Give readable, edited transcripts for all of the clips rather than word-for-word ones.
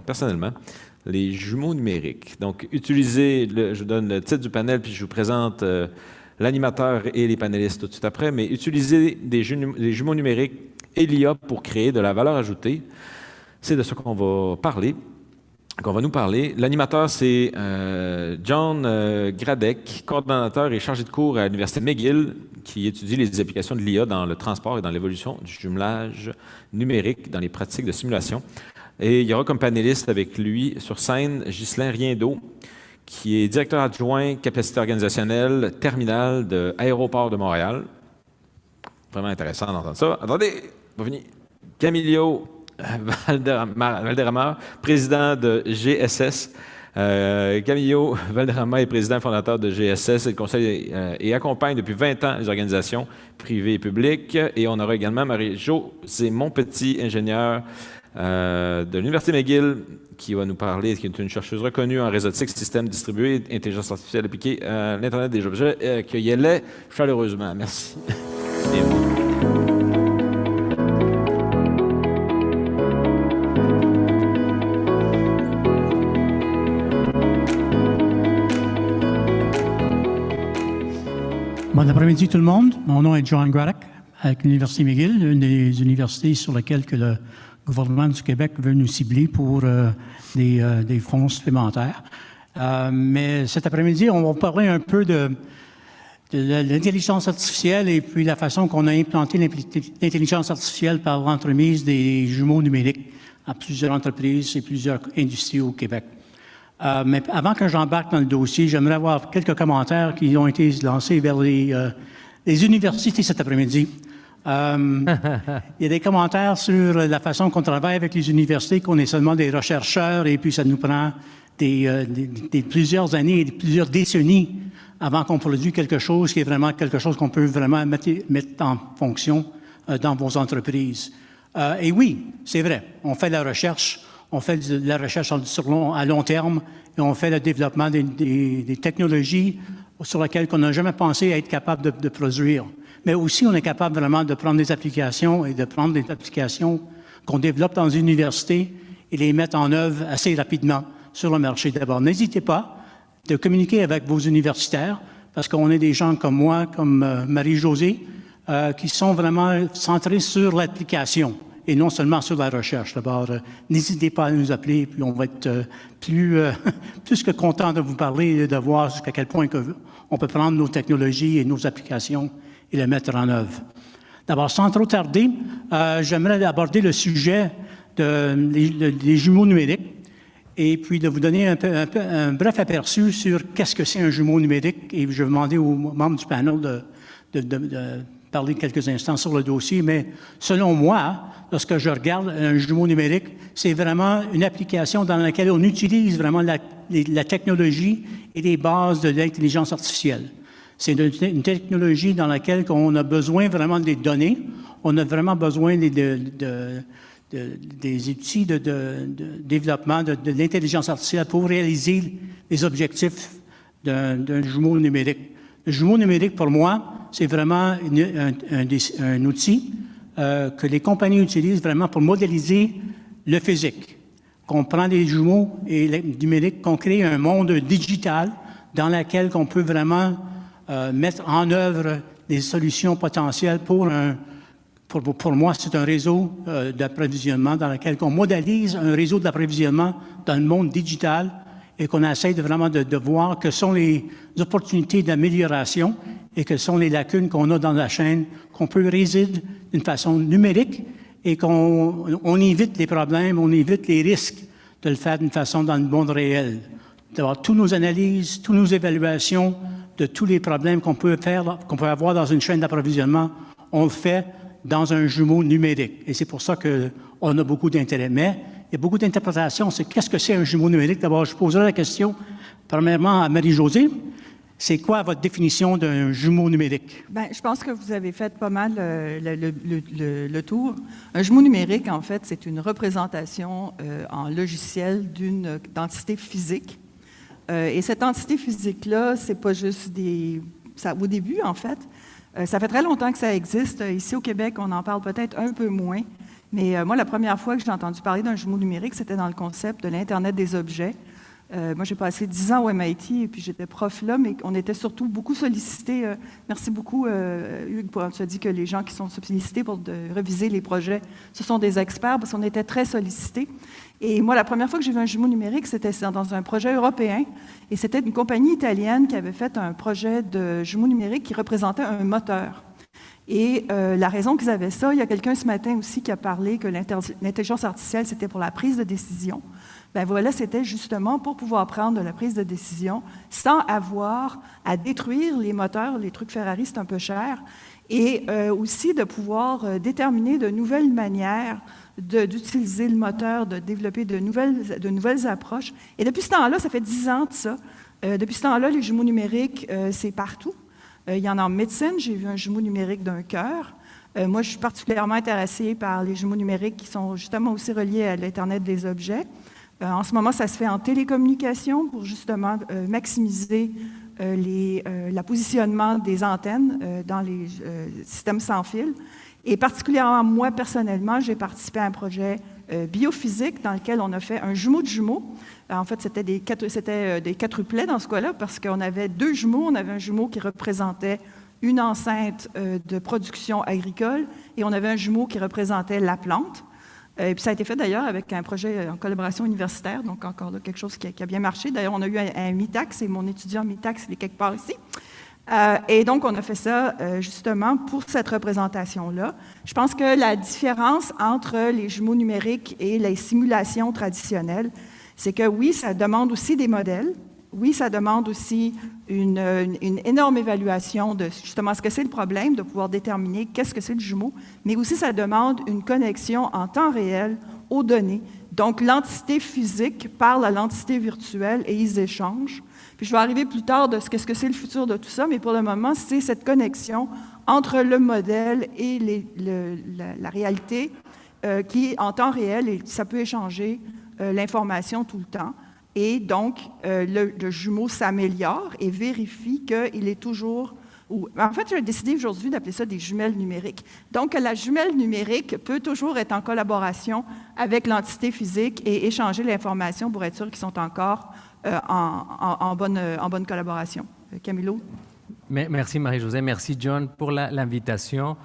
personnellement, les jumeaux numériques. Donc, je vous donne le titre du panel, puis je vous présente l'animateur et les panélistes tout de suite après, mais utiliser des jumeaux numériques et l'IA pour créer de la valeur ajoutée, c'est de ça qu'on va nous parler. L'animateur, c'est John Gradek, coordonnateur et chargé de cours à l'Université McGill, qui étudie les applications de l'IA dans le transport et dans l'évolution du jumelage numérique dans les pratiques de simulation. Et il y aura comme panéliste avec lui sur scène Ghislain Riendeau, qui est directeur adjoint capacité organisationnelle terminale de Aéroport de Montréal. Vraiment intéressant d'entendre ça. Attendez, va venir. Camilio Valderrama, président de GSS. Camillo Valderrama est président fondateur de GSS et accompagne depuis 20 ans les organisations privées et publiques. Et on aura également Marie-Josée Montpetit, ingénieure de l'Université McGill, qui va nous parler, qui est une chercheuse reconnue en réseautique, système distribué, intelligence artificielle appliquée à l'Internet des objets, accueillez-les chaleureusement. Merci. Bon après-midi tout le monde. Mon nom est John Gradek avec l'Université McGill, une des universités sur lesquelles que le gouvernement du Québec veut nous cibler pour des fonds supplémentaires. Mais cet après-midi, on va parler un peu de l'intelligence artificielle et puis la façon qu'on a implanté l'intelligence artificielle par l'entremise des jumeaux numériques à plusieurs entreprises et plusieurs industries au Québec. Mais avant que j'embarque dans le dossier, j'aimerais avoir quelques commentaires qui ont été lancés vers les universités cet après-midi. Il y a des commentaires sur la façon qu'on travaille avec les universités, qu'on est seulement des rechercheurs et puis ça nous prend plusieurs années et plusieurs décennies avant qu'on produise quelque chose qui est vraiment quelque chose qu'on peut vraiment mettre en fonction dans vos entreprises. Et oui, c'est vrai, on fait de la recherche. On fait de la recherche à long terme et on fait le développement des technologies sur lesquelles on n'a jamais pensé être capable de produire. Mais aussi, on est capable vraiment de prendre des applications et de prendre des applications qu'on développe dans une université et les mettre en œuvre assez rapidement sur le marché. D'abord, n'hésitez pas de communiquer avec vos universitaires parce qu'on est des gens comme moi, comme Marie-Josée, qui sont vraiment centrés sur l'application et non seulement sur la recherche. D'abord, n'hésitez pas à nous appeler, puis on va être plus que content de vous parler et de voir jusqu'à quel point on peut prendre nos technologies et nos applications et les mettre en œuvre. D'abord, sans trop tarder, j'aimerais aborder le sujet des jumeaux numériques et puis de vous donner un bref aperçu sur qu'est-ce que c'est un jumeau numérique. Et je vais demander aux membres du panel de parler quelques instants sur le dossier, mais selon moi, lorsque je regarde un jumeau numérique, c'est vraiment une application dans laquelle on utilise vraiment la technologie et les bases de l'intelligence artificielle. C'est une technologie dans laquelle on a besoin vraiment des données, on a vraiment besoin des outils de développement de l'intelligence artificielle pour réaliser les objectifs d'un jumeau numérique. Le jumeau numérique, pour moi, c'est vraiment un outil que les compagnies utilisent vraiment pour modéliser le physique. Qu'on prend des jumeaux et numériques, qu'on crée un monde digital dans lequel on peut vraiment mettre en œuvre des solutions potentielles pour moi, c'est un réseau d'approvisionnement dans lequel on modélise un réseau d'approvisionnement dans le monde digital et qu'on essaie vraiment de voir quelles sont les opportunités d'amélioration et quelles sont les lacunes qu'on a dans la chaîne, qu'on peut résoudre d'une façon numérique et qu'on évite les problèmes, on évite les risques de le faire d'une façon dans le monde réel. D'avoir toutes nos analyses, toutes nos évaluations de tous les problèmes qu'on peut avoir dans une chaîne d'approvisionnement, on le fait dans un jumeau numérique. Et c'est pour ça qu'on a beaucoup d'intérêt. Mais il y a beaucoup d'interprétations. C'est qu'est-ce que c'est un jumeau numérique? D'abord, je poserai la question, premièrement, à Marie-Josée. C'est quoi votre définition d'un jumeau numérique? Bien, je pense que vous avez fait pas mal le tour. Un jumeau numérique, en fait, c'est une représentation en logiciel d'une entité physique. Et cette entité physique-là, c'est pas juste au début, en fait, ça fait très longtemps que ça existe. Ici, au Québec, on en parle peut-être un peu moins. Mais moi, la première fois que j'ai entendu parler d'un jumeau numérique, c'était dans le concept de l'Internet des objets. Moi, j'ai passé 10 ans au MIT et puis j'étais prof là, mais on était surtout beaucoup sollicités. Merci beaucoup, Hugues, pour tu as dit que les gens qui sont sollicités pour réviser les projets, ce sont des experts parce qu'on était très sollicités. Et moi, la première fois que j'ai vu un jumeau numérique, c'était dans un projet européen et c'était une compagnie italienne qui avait fait un projet de jumeau numérique qui représentait un moteur. Et la raison qu'ils avaient ça, il y a quelqu'un ce matin aussi qui a parlé que l'intelligence artificielle, c'était pour la prise de décision. Ben voilà, c'était justement pour pouvoir prendre de la prise de décision sans avoir à détruire les moteurs, les trucs Ferrari, c'est un peu cher, et aussi de pouvoir déterminer de nouvelles manières d'utiliser le moteur, de développer de nouvelles approches. Et depuis ce temps-là, ça fait 10 ans de ça, depuis ce temps-là, les jumeaux numériques, c'est partout. Il y en a en médecine, j'ai vu un jumeau numérique d'un cœur. Moi, je suis particulièrement intéressée par les jumeaux numériques qui sont justement aussi reliés à l'Internet des objets. En ce moment, ça se fait en télécommunication pour justement maximiser le positionnement des antennes dans les systèmes sans fil. Et particulièrement, moi, personnellement, j'ai participé à un projet biophysique dans lequel on a fait un jumeau de jumeaux. En fait, c'était des quadruplets dans ce cas-là parce qu'on avait 2 jumeaux. On avait un jumeau qui représentait une enceinte de production agricole et on avait un jumeau qui représentait la plante. Et puis ça a été fait d'ailleurs avec un projet en collaboration universitaire, donc encore là, quelque chose qui a bien marché. D'ailleurs, on a eu un MITAX et mon étudiant MITAX, il est quelque part ici. Et donc, on a fait ça justement pour cette représentation-là. Je pense que la différence entre les jumeaux numériques et les simulations traditionnelles, c'est que oui, ça demande aussi des modèles. Oui, ça demande aussi une énorme évaluation de justement ce que c'est le problème, de pouvoir déterminer qu'est-ce que c'est le jumeau, mais aussi ça demande une connexion en temps réel aux données. Donc, l'entité physique parle à l'entité virtuelle et ils échangent. Puis je vais arriver plus tard de qu'est-ce que c'est le futur de tout ça, mais pour le moment, c'est cette connexion entre le modèle et la réalité qui, en temps réel, et ça peut échanger l'information tout le temps. Et donc, le jumeau s'améliore et vérifie qu'il est toujours... En fait, j'ai décidé aujourd'hui d'appeler ça des jumelles numériques. Donc, la jumelle numérique peut toujours être en collaboration avec l'entité physique et échanger l'information pour être sûr qu'ils sont encore en bonne collaboration. Camilo? Merci Marie-Josée, merci John pour l'invitation.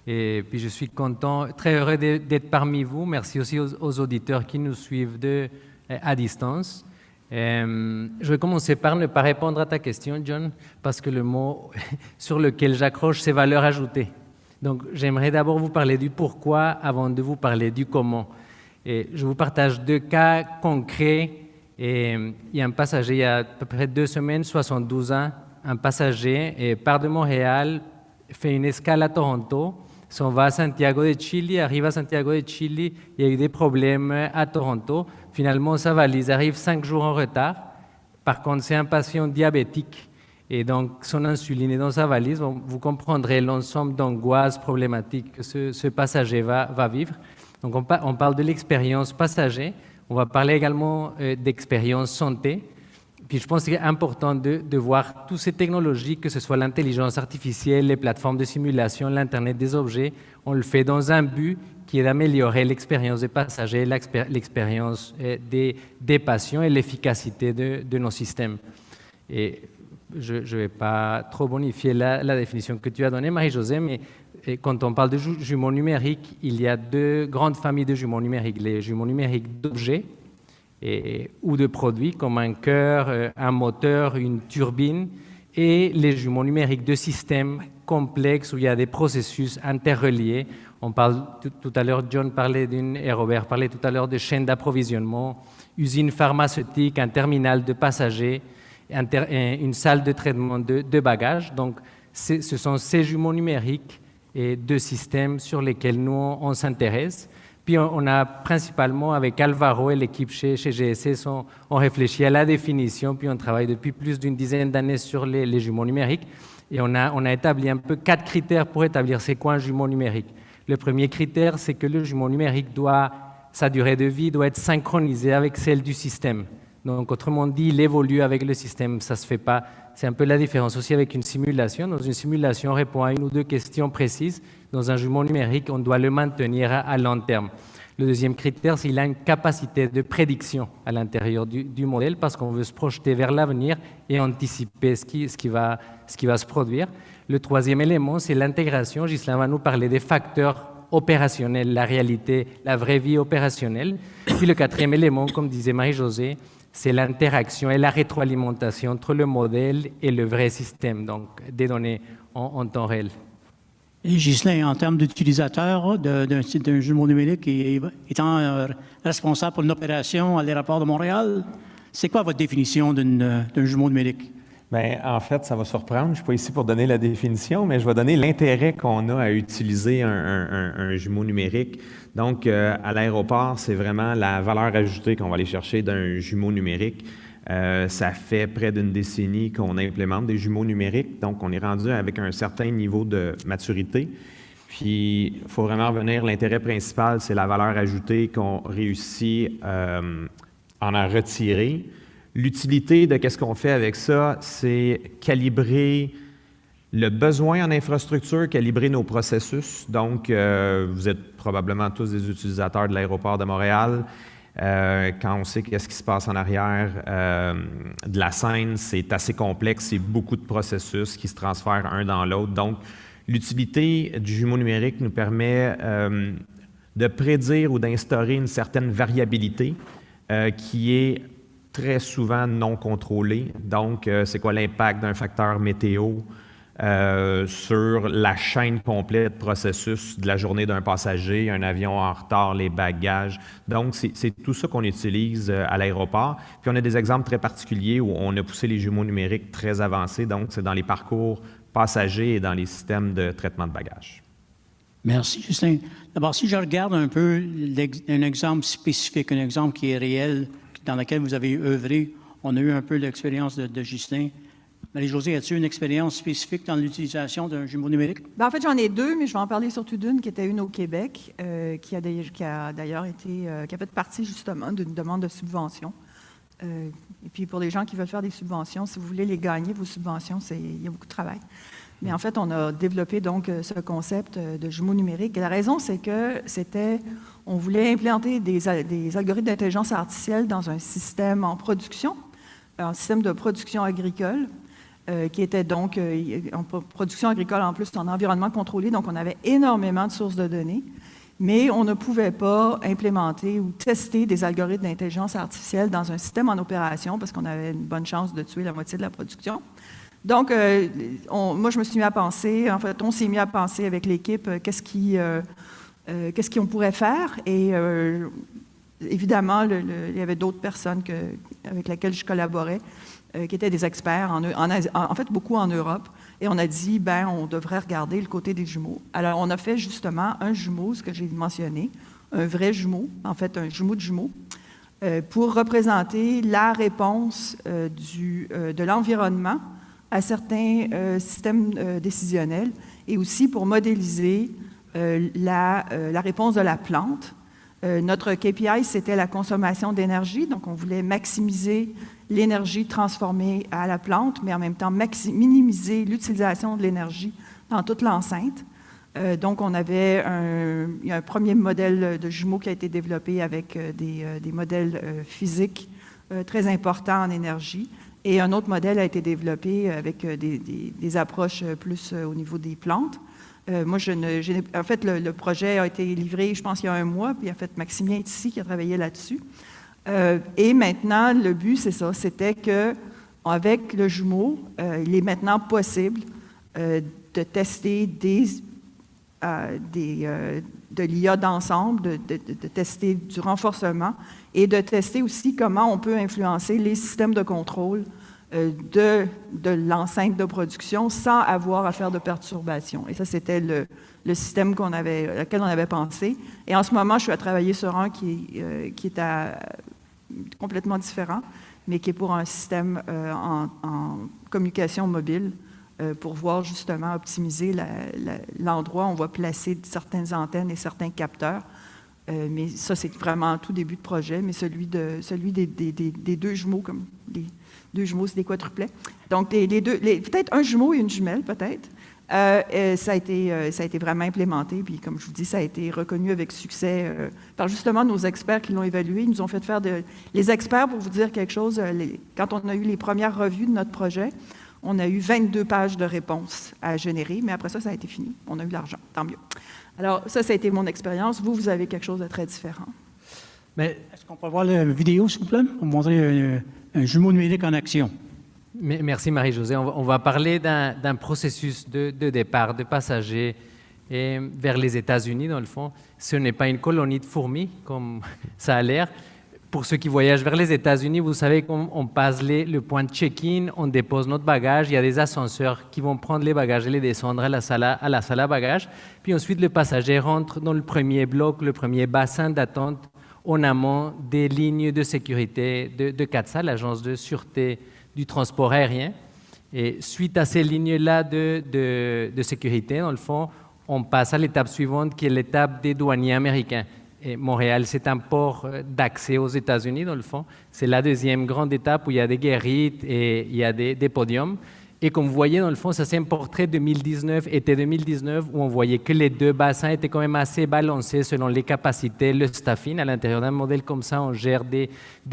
Et puis je suis content, très heureux d'être parmi vous. Merci aussi aux auditeurs qui nous suivent à distance. Je vais commencer par ne pas répondre à ta question, John, parce que le mot sur lequel j'accroche, c'est valeur ajoutée. Donc, j'aimerais d'abord vous parler du pourquoi avant de vous parler du comment. Et je vous partage 2 cas concrets. Et il y a un passager, il y a à peu près 2 semaines, 72 ans, un passager part de Montréal, fait une escale à Toronto, s'en va à Santiago de Chile, arrive à Santiago de Chile, il y a eu des problèmes à Toronto. Finalement, sa valise arrive 5 jours en retard. Par contre, c'est un patient diabétique. Et donc, son insuline est dans sa valise. Bon, vous comprendrez l'ensemble d'angoisses problématiques que ce passager va vivre. Donc, on parle de l'expérience passager. On va parler également d'expérience santé. Puis je pense qu'il est important de voir toutes ces technologies, que ce soit l'intelligence artificielle, les plateformes de simulation, l'Internet des objets, on le fait dans un but qui est d'améliorer l'expérience des passagers, l'expérience des patients et l'efficacité de nos systèmes. Et je ne vais pas trop bonifier la définition que tu as donnée, Marie-Josée, mais quand on parle de jumeaux numériques, il y a 2 grandes familles de jumeaux numériques. Les jumeaux numériques d'objets ou de produits comme un cœur, un moteur, une turbine, et les jumeaux numériques de systèmes complexes où il y a des processus interreliés. On parle tout à l'heure, John parlait et Robert parlait tout à l'heure de chaînes d'approvisionnement, usines pharmaceutiques, un terminal de passagers, une salle de traitement de bagages. Donc, ce sont ces jumeaux numériques et de systèmes sur lesquels nous on s'intéresse. Puis on a principalement, avec Alvaro et l'équipe chez GSS, on réfléchit à la définition, puis on travaille depuis plus d'une dizaine d'années sur les jumeaux numériques. Et on a établi un peu 4 critères pour établir c'est quoi un jumeau numérique. Le premier critère, c'est que le jumeau numérique sa durée de vie doit être synchronisée avec celle du système. Donc, autrement dit, il évolue avec le système, ça ne se fait pas. C'est un peu la différence aussi avec une simulation. Dans une simulation, on répond à une ou deux questions précises. Dans un jumeau numérique, on doit le maintenir à long terme. Le deuxième critère, c'est qu'il a une capacité de prédiction à l'intérieur du modèle parce qu'on veut se projeter vers l'avenir et anticiper ce qui va se produire. Le troisième élément, c'est l'intégration. Ghislain va nous parler des facteurs opérationnels, la réalité, la vraie vie opérationnelle. Puis le quatrième élément, comme disait Marie-Josée, c'est l'interaction et la rétroalimentation entre le modèle et le vrai système, donc des données en temps réel. Et Ghislain, en termes d'utilisateur d'un jumeau numérique et étant responsable pour une opération à l'aéroport de Montréal, c'est quoi votre définition d'un jumeau numérique? Bien, en fait, ça va surprendre. Je ne suis pas ici pour donner la définition, mais je vais donner l'intérêt qu'on a à utiliser un jumeau numérique. Donc, à l'aéroport, c'est vraiment la valeur ajoutée qu'on va aller chercher d'un jumeau numérique. Ça fait près d'une décennie qu'on implémente des jumeaux numériques, donc on est rendu avec un certain niveau de maturité. Puis, il faut vraiment revenir, l'intérêt principal, c'est la valeur ajoutée qu'on réussit en retirer. L'utilité de qu'est-ce qu'on fait avec ça, c'est calibrer le besoin en infrastructure, calibrer nos processus. Donc, vous êtes probablement tous des utilisateurs de l'aéroport de Montréal. Quand on sait qu'est-ce qui se passe en arrière de la scène, c'est assez complexe, c'est beaucoup de processus qui se transfèrent un dans l'autre. Donc, l'utilité du jumeau numérique nous permet de prédire ou d'instaurer une certaine variabilité qui est très souvent non contrôlée. Donc, c'est quoi l'impact d'un facteur météo sur la chaîne complète de processus de la journée d'un passager, un avion en retard, les bagages. Donc, c'est tout ça qu'on utilise à l'aéroport. Puis, on a des exemples très particuliers où on a poussé les jumeaux numériques très avancés. Donc, c'est dans les parcours passagers et dans les systèmes de traitement de bagages. Merci, Justin. D'abord, si je regarde un peu un exemple spécifique, un exemple qui est réel, dans lequel vous avez œuvré, on a eu un peu l'expérience de Justin. Marie-Josée, as-tu une expérience spécifique dans l'utilisation d'un jumeau numérique? Ben, en fait, j'en ai deux, mais je vais en parler surtout d'une qui était une au Québec, qui a d'ailleurs été, qui a fait partie justement d'une demande de subvention. Et puis pour les gens qui veulent faire des subventions, si vous voulez les gagner, vos subventions, il y a beaucoup de travail. Mais en fait, on a développé donc ce concept de jumeaux numériques. Et la raison, c'est que on voulait implanter des algorithmes d'intelligence artificielle dans un système en production, un système de production agricole, qui était donc en production agricole en plus en environnement contrôlé. Donc, on avait énormément de sources de données, mais on ne pouvait pas implémenter ou tester des algorithmes d'intelligence artificielle dans un système en opération parce qu'on avait une bonne chance de tuer la moitié de la production. Donc, moi, je me suis mis à penser, en fait, on s'est mis à penser avec l'équipe qu'est-ce qu'on pourrait faire. Et évidemment, il y avait d'autres personnes avec lesquelles je collaborais qui étaient des experts, en fait, beaucoup en Europe. Et on a dit, on devrait regarder le côté des jumeaux. Alors, on a fait justement un jumeau, ce que j'ai mentionné, un vrai jumeau, en fait, un jumeau de jumeaux, pour représenter la réponse de l'environnement à certains systèmes décisionnels et aussi pour modéliser la réponse de la plante. Notre KPI, c'était la consommation d'énergie, donc on voulait maximiser l'énergie transformée à la plante, mais en même temps minimiser l'utilisation de l'énergie dans toute l'enceinte. Donc, on avait un premier modèle de jumeaux qui a été développé avec des modèles physiques très importants en énergie. Et un autre modèle a été développé avec des approches plus au niveau des plantes. En fait, le projet a été livré, je pense, il y a un mois, puis en fait, Maximien est ici qui a travaillé là-dessus. Et maintenant, le but, c'est ça, c'était qu'avec le jumeau, il est maintenant possible de tester de l'IA d'ensemble, de tester du renforcement et de tester aussi comment on peut influencer les systèmes de contrôle de l'enceinte de production sans avoir à faire de perturbations. Et ça, c'était le système auquel on avait pensé. Et en ce moment, je suis à travailler sur un qui est complètement différent, mais qui est pour un système en communication mobile pour voir justement optimiser l'endroit où on va placer certaines antennes et certains capteurs Mais ça, c'est vraiment tout début de projet, mais celui des deux jumeaux, comme les deux jumeaux, c'est des quadruplets. Donc, peut-être un jumeau et une jumelle, peut-être. Ça a été vraiment implémenté, puis comme je vous dis, ça a été reconnu avec succès par justement nos experts qui l'ont évalué. Ils nous ont fait faire les experts, pour vous dire quelque chose, quand on a eu les premières revues de notre projet, on a eu 22 pages de réponses à générer, mais après ça, ça a été fini. On a eu l'argent, tant mieux. Alors, ça a été mon expérience. Vous avez quelque chose de très différent. Mais est-ce qu'on peut voir la vidéo, s'il vous plaît, pour montrer un jumeau numérique en action? Merci Marie-Josée. On va parler d'un processus de départ de passagers vers les États-Unis, dans le fond. Ce n'est pas une colonie de fourmis, comme ça a l'air. Pour ceux qui voyagent vers les États-Unis, vous savez qu'on passe le point de check-in, on dépose notre bagage, il y a des ascenseurs qui vont prendre les bagages et les descendre à la salle à bagages. Puis ensuite, le passager rentre dans le premier bloc, le premier bassin d'attente en amont des lignes de sécurité de CATSA, l'Agence de sûreté du transport aérien. Et suite à ces lignes-là de sécurité, dans le fond, on passe à l'étape suivante qui est l'étape des douaniers américains. Et Montréal, c'est un port d'accès aux États-Unis, dans le fond. C'est la deuxième grande étape où il y a des guérites et il y a des podiums. Et comme vous voyez, dans le fond, ça c'est un portrait été 2019, où on voyait que les deux bassins étaient quand même assez balancés selon les capacités, le staffing. À l'intérieur d'un modèle comme ça, on gère des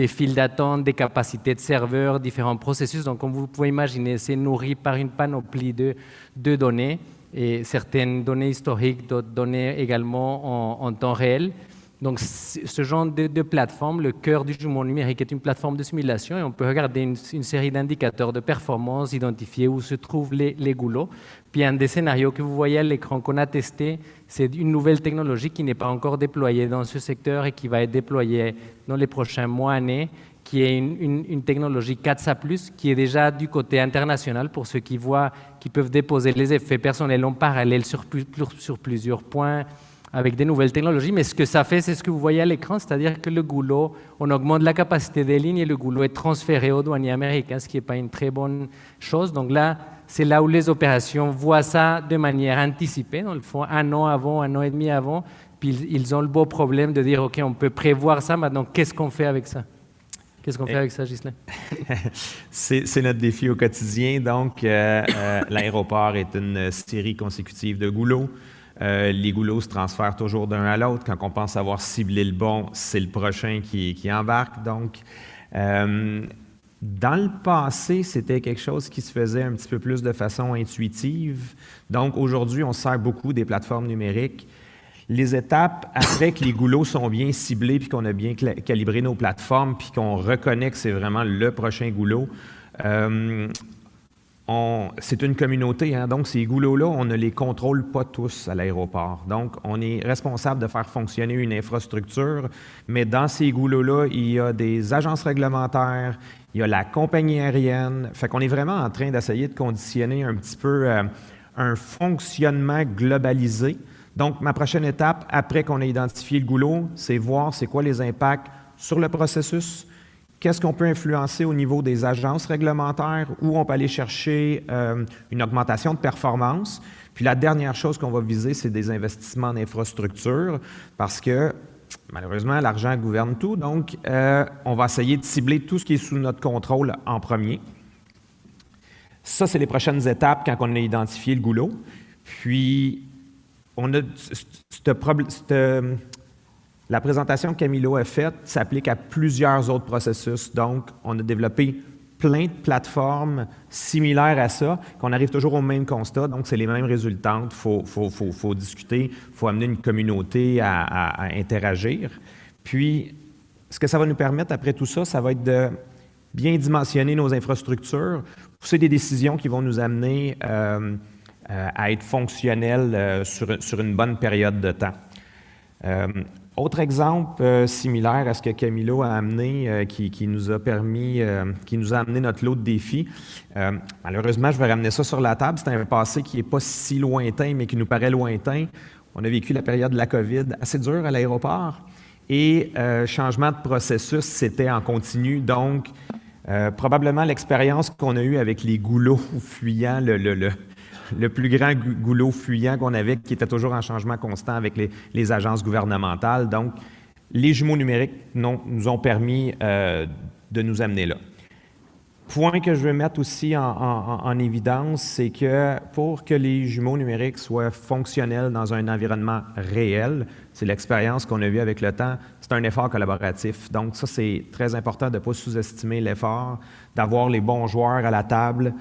files d'attente, des capacités de serveurs, différents processus. Donc, comme vous pouvez imaginer, c'est nourri par une panoplie de données, et certaines données historiques, d'autres données également en temps réel. Donc, ce genre de plateforme, le cœur du jumeau numérique est une plateforme de simulation et on peut regarder une série d'indicateurs de performance, identifier où se trouvent les goulots. Puis, un des scénarios que vous voyez à l'écran qu'on a testé, c'est une nouvelle technologie qui n'est pas encore déployée dans ce secteur et qui va être déployée dans les prochains mois, années, qui est une technologie CATSA+, qui est déjà du côté international pour ceux qui voient, qui peuvent déposer les effets personnels en parallèle sur plusieurs points, avec des nouvelles technologies, mais ce que ça fait, c'est ce que vous voyez à l'écran, c'est-à-dire que le goulot, on augmente la capacité des lignes et le goulot est transféré aux douaniers américains, ce qui n'est pas une très bonne chose. Donc là, c'est là où les opérations voient ça de manière anticipée, dans le fond, 1 an avant, 1 an et demi avant, puis ils ont le beau problème de dire, OK, on peut prévoir ça, maintenant, qu'est-ce qu'on fait avec ça? Qu'est-ce qu'on fait avec ça, Ghislain? C'est notre défi au quotidien. Donc, l'aéroport est une série consécutive de goulots. Les goulots se transfèrent toujours d'un à l'autre. Quand on pense avoir ciblé le bon, c'est le prochain qui embarque. Donc, dans le passé, c'était quelque chose qui se faisait un petit peu plus de façon intuitive. Donc, aujourd'hui, on se sert beaucoup des plateformes numériques. Les étapes après que les goulots sont bien ciblés puis qu'on a bien calibré nos plateformes puis qu'on reconnaît que c'est vraiment le prochain goulot, c'est une communauté, hein? Donc ces goulots-là, on ne les contrôle pas tous à l'aéroport. Donc, on est responsable de faire fonctionner une infrastructure, mais dans ces goulots-là, il y a des agences réglementaires, il y a la compagnie aérienne. Fait qu'on est vraiment en train d'essayer de conditionner un petit peu un fonctionnement globalisé. Donc, ma prochaine étape, après qu'on ait identifié le goulot, c'est voir c'est quoi les impacts sur le processus. Qu'est-ce qu'on peut influencer au niveau des agences réglementaires, où on peut aller chercher une augmentation de performance. Puis la dernière chose qu'on va viser, c'est des investissements en infrastructure, parce que malheureusement, l'argent gouverne tout. Donc, on va essayer de cibler tout ce qui est sous notre contrôle en premier. Ça, c'est les prochaines étapes quand on a identifié le goulot. Puis, on a la présentation que Camilo a faite s'applique à plusieurs autres processus. Donc, on a développé plein de plateformes similaires à ça, qu'on arrive toujours au même constat. Donc, c'est les mêmes résultantes. Il faut discuter, il faut amener une communauté à interagir. Puis, ce que ça va nous permettre après tout ça, ça va être de bien dimensionner nos infrastructures, pousser des décisions qui vont nous amener à être fonctionnels sur une bonne période de temps. Autre exemple similaire à ce que Camilo a amené, qui nous a amené notre lot de défis. Malheureusement, je vais ramener ça sur la table. C'est un passé qui n'est pas si lointain, mais qui nous paraît lointain. On a vécu la période de la COVID assez dure à l'aéroport et changement de processus, c'était en continu. Donc, probablement l'expérience qu'on a eue avec les goulots fuyant le plus grand goulot fuyant qu'on avait, qui était toujours en changement constant avec les agences gouvernementales. Donc, les jumeaux numériques nous ont permis de nous amener là. Point que je veux mettre aussi en évidence, c'est que pour que les jumeaux numériques soient fonctionnels dans un environnement réel, c'est l'expérience qu'on a vue avec le temps, c'est un effort collaboratif. Donc ça, c'est très important de ne pas sous-estimer l'effort, d'avoir les bons joueurs à la table.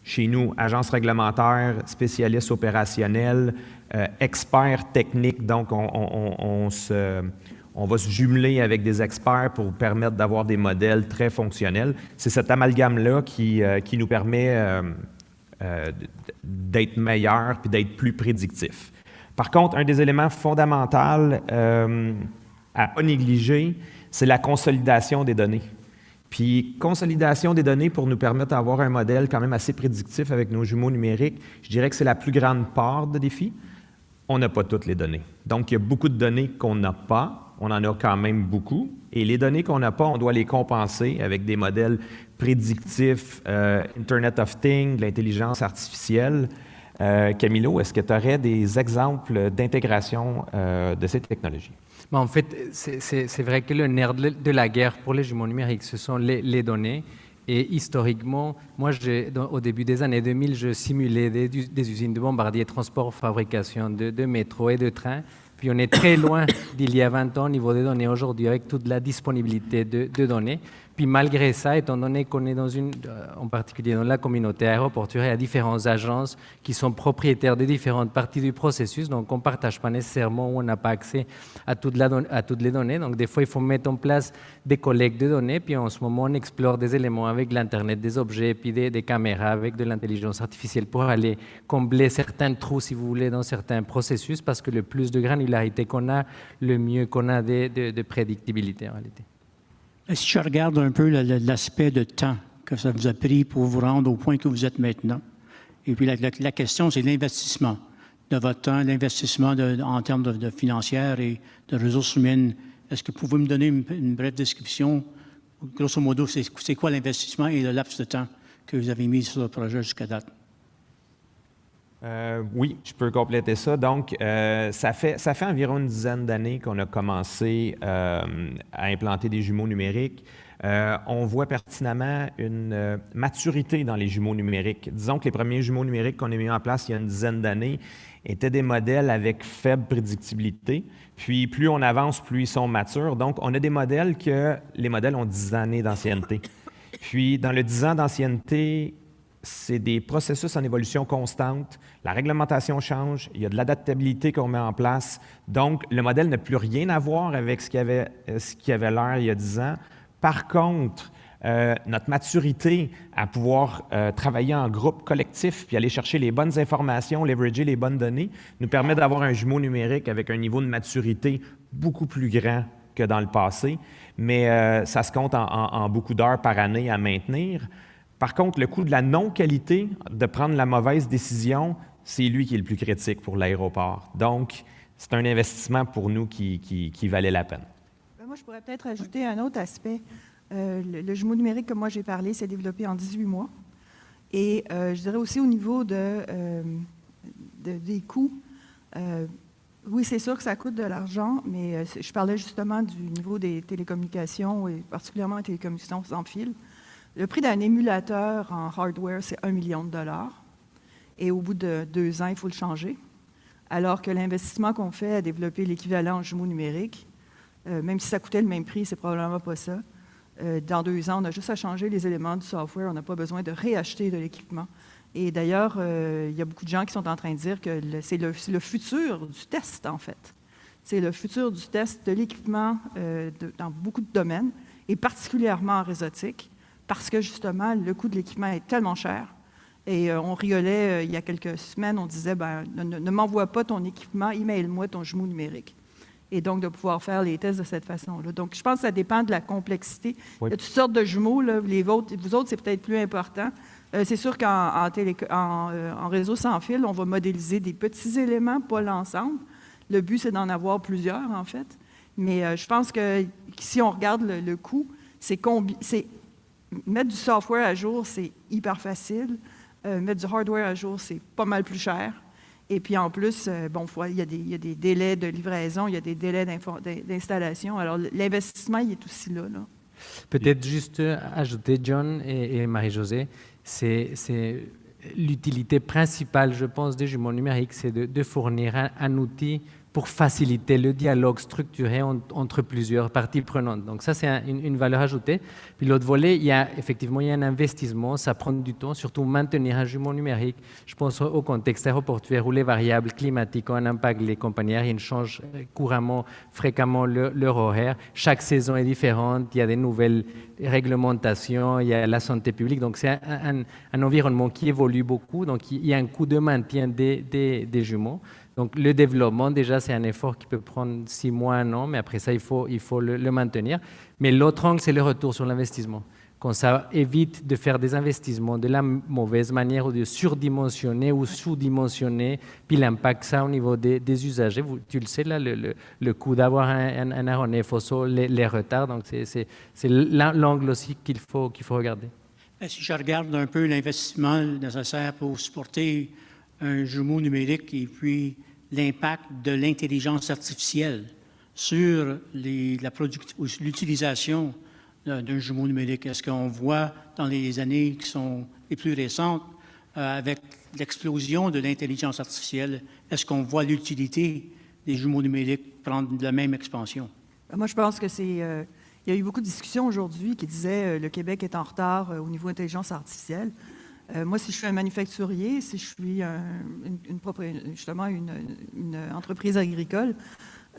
Chez nous, agence réglementaire, spécialistes opérationnels, experts techniques, donc on va se jumeler avec des experts pour permettre d'avoir des modèles très fonctionnels. C'est cet amalgame-là qui nous permet d'être meilleurs puis d'être plus prédictifs. Par contre, un des éléments fondamentaux à ne pas négliger, c'est la consolidation des données. Puis, consolidation des données pour nous permettre d'avoir un modèle quand même assez prédictif avec nos jumeaux numériques, je dirais que c'est la plus grande part de défi. On n'a pas toutes les données. Donc, il y a beaucoup de données qu'on n'a pas. On en a quand même beaucoup. Et les données qu'on n'a pas, on doit les compenser avec des modèles prédictifs, Internet of Things, de l'intelligence artificielle. Camilo, est-ce que tu aurais des exemples d'intégration de ces technologies? En fait, c'est vrai que le nerf de la guerre pour les jumeaux numériques, ce sont les données. Et historiquement, moi, au début des années 2000, je simulais des usines de bombardiers, transport, fabrication de métro et de trains. Puis on est très loin d'il y a 20 ans au niveau des données aujourd'hui, avec toute la disponibilité de données. Puis malgré ça, étant donné qu'on est en particulier dans la communauté aéroportuaire, il y a différentes agences qui sont propriétaires de différentes parties du processus, donc on ne partage pas nécessairement ou on n'a pas accès à toutes les données. Donc des fois, il faut mettre en place des collectes de données, puis en ce moment, on explore des éléments avec l'Internet des objets, puis des caméras avec de l'intelligence artificielle pour aller combler certains trous, si vous voulez, dans certains processus, parce que le plus de granularité qu'on a, le mieux qu'on a de prédictibilité en réalité. Si je regarde un peu l'aspect de temps que ça vous a pris pour vous rendre au point que vous êtes maintenant, et puis la question, c'est l'investissement de votre temps, l'investissement en termes de financière et de ressources humaines. Est-ce que vous pouvez me donner une brève description? Grosso modo, c'est quoi l'investissement et le laps de temps que vous avez mis sur le projet jusqu'à date? Oui, je peux compléter ça. Donc, ça fait environ une dizaine d'années qu'on a commencé à implanter des jumeaux numériques. On voit pertinemment une maturité dans les jumeaux numériques. Disons que les premiers jumeaux numériques qu'on a mis en place il y a une dizaine d'années étaient des modèles avec faible prédictibilité. Puis, plus on avance, plus ils sont matures. Donc, on a des modèles les modèles ont 10 années d'ancienneté. Puis, dans le 10 ans d'ancienneté, c'est des processus en évolution constante. La réglementation change, il y a de l'adaptabilité qu'on met en place. Donc, le modèle n'a plus rien à voir avec ce qui avait l'air il y a 10 ans. Par contre, notre maturité à pouvoir travailler en groupe collectif puis aller chercher les bonnes informations, leverager les bonnes données, nous permet d'avoir un jumeau numérique avec un niveau de maturité beaucoup plus grand que dans le passé. Mais ça se compte en beaucoup d'heures par année à maintenir. Par contre, le coût de la non-qualité, de prendre la mauvaise décision, c'est lui qui est le plus critique pour l'aéroport. Donc, c'est un investissement pour nous qui valait la peine. Moi, je pourrais peut-être ajouter un autre aspect. Le jumeau numérique que moi j'ai parlé s'est développé en 18 mois. Et je dirais aussi au niveau des coûts, oui, c'est sûr que ça coûte de l'argent, mais je parlais justement du niveau des télécommunications, et particulièrement les télécommunications sans fil. Le prix d'un émulateur en hardware, c'est 1 million de dollars. Et au bout de 2 ans, il faut le changer. Alors que l'investissement qu'on fait à développer l'équivalent en jumeaux numériques, même si ça coûtait le même prix, c'est probablement pas ça. Dans 2 ans, on a juste à changer les éléments du software. On n'a pas besoin de réacheter de l'équipement. Et d'ailleurs, il y a beaucoup de gens qui sont en train de dire que c'est le futur du test, en fait. C'est le futur du test de l'équipement dans beaucoup de domaines, et particulièrement en réseautique, parce que justement, le coût de l'équipement est tellement cher. Et on rigolait il y a quelques semaines, on disait, ne m'envoie pas ton équipement, email-moi ton jumeau numérique. Et donc, de pouvoir faire les tests de cette façon-là. Donc, je pense que ça dépend de la complexité. Oui. Il y a toutes sortes de jumeaux. Là. Vous autres, c'est peut-être plus important. C'est sûr qu'en réseau sans fil, on va modéliser des petits éléments, pas l'ensemble. Le but, c'est d'en avoir plusieurs, en fait. Mais je pense que si on regarde le coût, c'est mettre du software à jour, c'est hyper facile. Mettre du hardware à jour, c'est pas mal plus cher. Et puis en plus, il y a des délais de livraison, il y a des délais d'installation. Alors l'investissement, il est aussi là. Peut-être juste ajouter, John et Marie-Josée, c'est l'utilité principale, je pense, des jumeaux numériques, c'est de fournir un outil pour faciliter le dialogue structuré entre plusieurs parties prenantes. Donc ça, c'est une valeur ajoutée. Puis l'autre volet, il y a un investissement, ça prend du temps, surtout maintenir un jumeau numérique. Je pense au contexte aéroportuaire où les variables climatiques ont un impact. Les compagnies aériennes changent fréquemment leur horaire. Chaque saison est différente, il y a des nouvelles réglementations, il y a la santé publique. Donc c'est un environnement qui évolue beaucoup, donc il y a un coût de maintien des jumeaux. Donc, le développement, déjà, c'est un effort qui peut prendre 6 mois, 1 an, mais après ça, il faut le maintenir. Mais l'autre angle, c'est le retour sur l'investissement. Quand ça évite de faire des investissements de la mauvaise manière ou de surdimensionner ou sous-dimensionner, puis l'impact ça au niveau des usagers. Tu le sais, là, le coût d'avoir un aéronef au sol, les retards, donc c'est l'angle aussi qu'il faut regarder. Si je regarde un peu l'investissement nécessaire pour supporter un jumeau numérique et puis l'impact de l'intelligence artificielle sur l'utilisation d'un jumeau numérique. Est-ce qu'on voit dans les années qui sont les plus récentes, avec l'explosion de l'intelligence artificielle, est-ce qu'on voit l'utilité des jumeaux numériques prendre la même expansion? Moi, je pense que il y a eu beaucoup de discussions aujourd'hui qui disaient le Québec est en retard au niveau intelligence artificielle. Moi, si je suis un manufacturier, si je suis justement une entreprise agricole,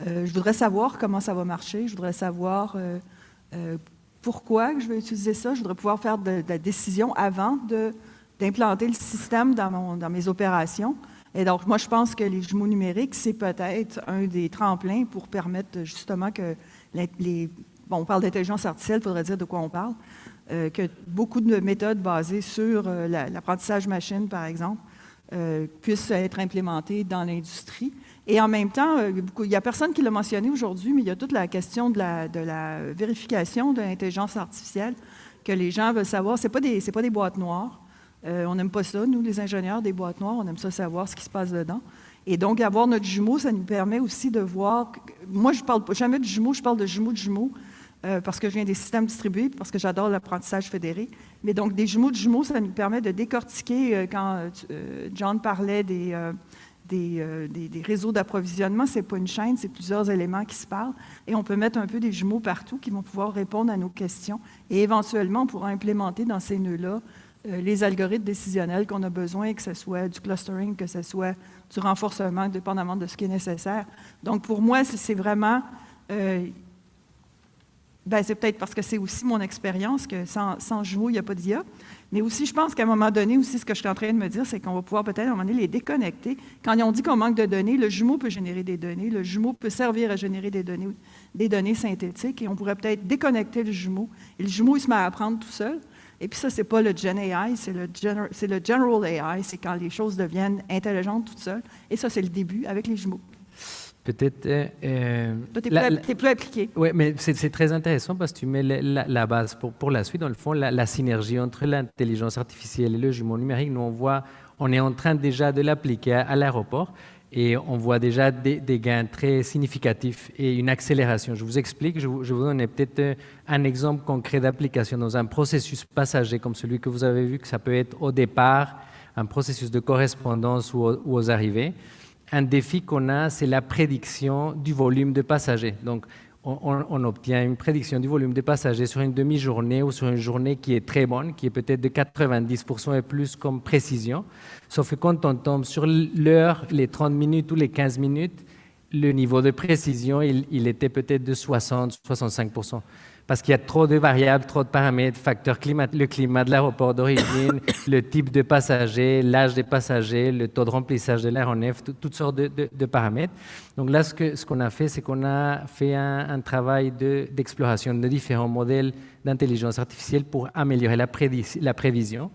je voudrais savoir comment ça va marcher, je voudrais savoir pourquoi je vais utiliser ça, je voudrais pouvoir faire de la décision avant d'implanter le système dans mes opérations. Et donc, moi, je pense que les jumeaux numériques, c'est peut-être un des tremplins pour permettre justement que on parle d'intelligence artificielle, il faudrait dire de quoi on parle. Que beaucoup de méthodes basées sur l'apprentissage machine, par exemple, puissent être implémentées dans l'industrie. Et en même temps, il n'y a personne qui l'a mentionné aujourd'hui, mais il y a toute la question de la vérification de l'intelligence artificielle que les gens veulent savoir. Ce n'est pas des boîtes noires. On n'aime pas ça, nous, les ingénieurs, des boîtes noires. On aime ça savoir ce qui se passe dedans. Et donc, avoir notre jumeau, ça nous permet aussi de voir... Moi, je ne parle jamais de jumeaux, je parle de jumeaux. Parce que je viens des systèmes distribués, parce que j'adore l'apprentissage fédéré. Mais donc, des jumeaux de jumeaux, ça nous permet de décortiquer, quand John parlait des réseaux d'approvisionnement, ce n'est pas une chaîne, c'est plusieurs éléments qui se parlent. Et on peut mettre un peu des jumeaux partout qui vont pouvoir répondre à nos questions. Et éventuellement, on pourra implémenter dans ces nœuds-là les algorithmes décisionnels qu'on a besoin, que ce soit du clustering, que ce soit du renforcement, dépendamment de ce qui est nécessaire. Donc, pour moi, c'est vraiment... c'est peut-être parce que c'est aussi mon expérience que sans jumeaux, il n'y a pas d'IA. Mais aussi, je pense qu'à un moment donné, aussi, ce que je suis en train de me dire, c'est qu'on va pouvoir peut-être à un moment donné les déconnecter. Quand ils ont dit qu'on manque de données, le jumeau peut générer des données. Le jumeau peut servir à générer des données synthétiques. Et on pourrait peut-être déconnecter le jumeau. Et le jumeau, il se met à apprendre tout seul. Et puis ça, ce n'est pas le Gen AI, c'est le General AI. C'est quand les choses deviennent intelligentes toutes seules. Et ça, c'est le début avec les jumeaux. Peut-être... t'es plus appliqué. Oui, mais c'est très intéressant parce que tu mets la base pour la suite. Dans le fond, la synergie entre l'intelligence artificielle et le jumeau numérique, nous, on est en train déjà de l'appliquer à l'aéroport et on voit déjà des gains très significatifs et une accélération. Je vous explique, je vous donne peut-être un exemple concret d'application dans un processus passager comme celui que vous avez vu, que ça peut être au départ, un processus de correspondance ou aux arrivées. Un défi qu'on a, c'est la prédiction du volume de passagers. Donc, on obtient une prédiction du volume de passagers sur une demi-journée ou sur une journée qui est très bonne, qui est peut-être de 90% et plus comme précision. Sauf que quand on tombe sur l'heure, les 30 minutes ou les 15 minutes, le niveau de précision, il était peut-être de 60-65%. Parce qu'il y a trop de variables, trop de paramètres, facteurs climatiques, le climat de l'aéroport d'origine, le type de passager, l'âge des passagers, le taux de remplissage de l'aéronef, toutes sortes de paramètres. Donc là, ce qu'on a fait, c'est qu'on a fait un travail d'exploration de différents modèles d'intelligence artificielle pour améliorer la prévision.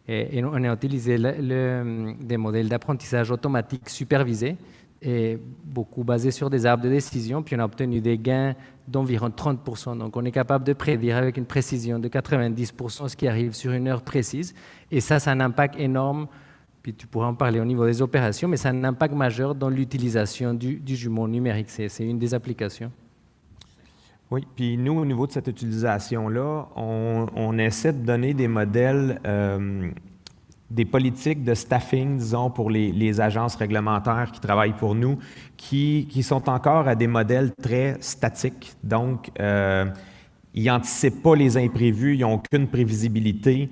Et on a utilisé des modèles d'apprentissage automatique supervisé. et beaucoup basé sur des arbres de décision, puis on a obtenu des gains d'environ 30%. Donc on est capable de prédire avec une précision de 90% ce qui arrive sur une heure précise. Et ça a un impact énorme, puis tu pourras en parler au niveau des opérations, mais ça a un impact majeur dans l'utilisation du jumeau numérique. C'est une des applications. Oui, puis nous, au niveau de cette utilisation-là, on essaie de donner des modèles, des politiques de staffing, disons, pour les agences réglementaires qui travaillent pour nous, qui sont encore à des modèles très statiques. Donc, ils n'anticipent pas les imprévus, ils n'ont aucune prévisibilité.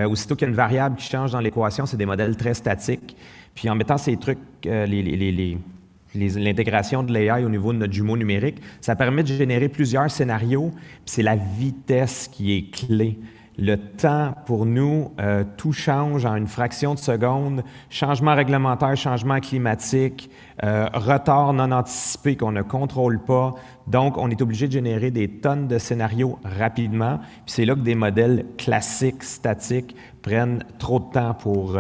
Aussitôt qu'il y a une variable qui change dans l'équation, c'est des modèles très statiques. Puis en mettant ces trucs, l'intégration de l'AI au niveau de notre jumeau numérique, ça permet de générer plusieurs scénarios, puis c'est la vitesse qui est clé. Le temps, pour nous, tout change en une fraction de seconde. Changement réglementaire, changement climatique, retard non anticipé qu'on ne contrôle pas. Donc, on est obligé de générer des tonnes de scénarios rapidement. Puis c'est là que des modèles classiques, statiques, prennent trop de temps pour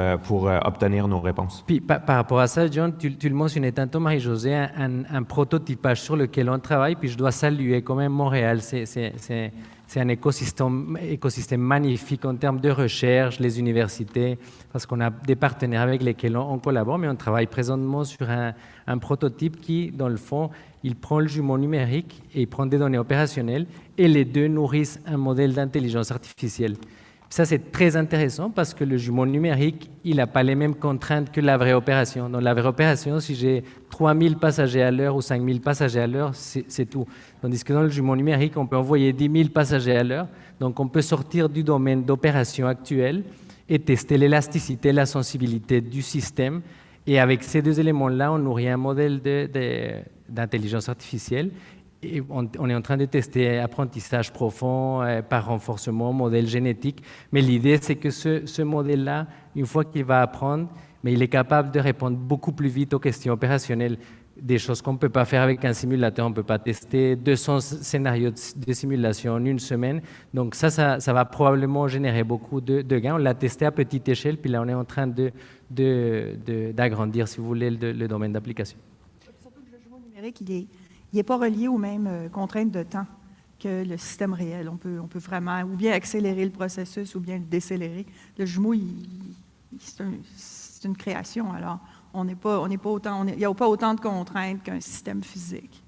obtenir nos réponses. Puis par rapport à ça, John, tu le mentionnais tantôt, Marie-Josée, un prototypage sur lequel on travaille, puis je dois saluer quand même Montréal. C'est un écosystème magnifique en termes de recherche, les universités, parce qu'on a des partenaires avec lesquels on collabore, mais on travaille présentement sur un prototype qui, dans le fond, il prend le jumeau numérique et il prend des données opérationnelles et les deux nourrissent un modèle d'intelligence artificielle. Ça, c'est très intéressant parce que le jumeau numérique, il n'a pas les mêmes contraintes que la vraie opération. Dans la vraie opération, si j'ai 3000 passagers à l'heure ou 5000 passagers à l'heure, c'est tout. Tandis que dans le jumeau numérique, on peut envoyer 10 000 passagers à l'heure. Donc, on peut sortir du domaine d'opération actuel et tester l'élasticité, la sensibilité du système. Et avec ces deux éléments-là, on nourrit un modèle d'intelligence artificielle. Et on est en train de tester apprentissage profond par renforcement, modèle génétique. Mais l'idée, c'est que ce modèle-là, une fois qu'il va apprendre, mais il est capable de répondre beaucoup plus vite aux questions opérationnelles, des choses qu'on ne peut pas faire avec un simulateur. On ne peut pas tester 200 scénarios de simulation en une semaine. Donc ça va probablement générer beaucoup de gains. On l'a testé à petite échelle, puis là, on est en train d'agrandir, si vous voulez, le domaine d'application. Surtout que le jumeau numérique, il n'est pas relié aux mêmes contraintes de temps que le système réel. On peut vraiment ou bien accélérer le processus ou bien le décélérer. Le jumeau, c'est une création. Alors, il n'y a pas autant de contraintes qu'un système physique.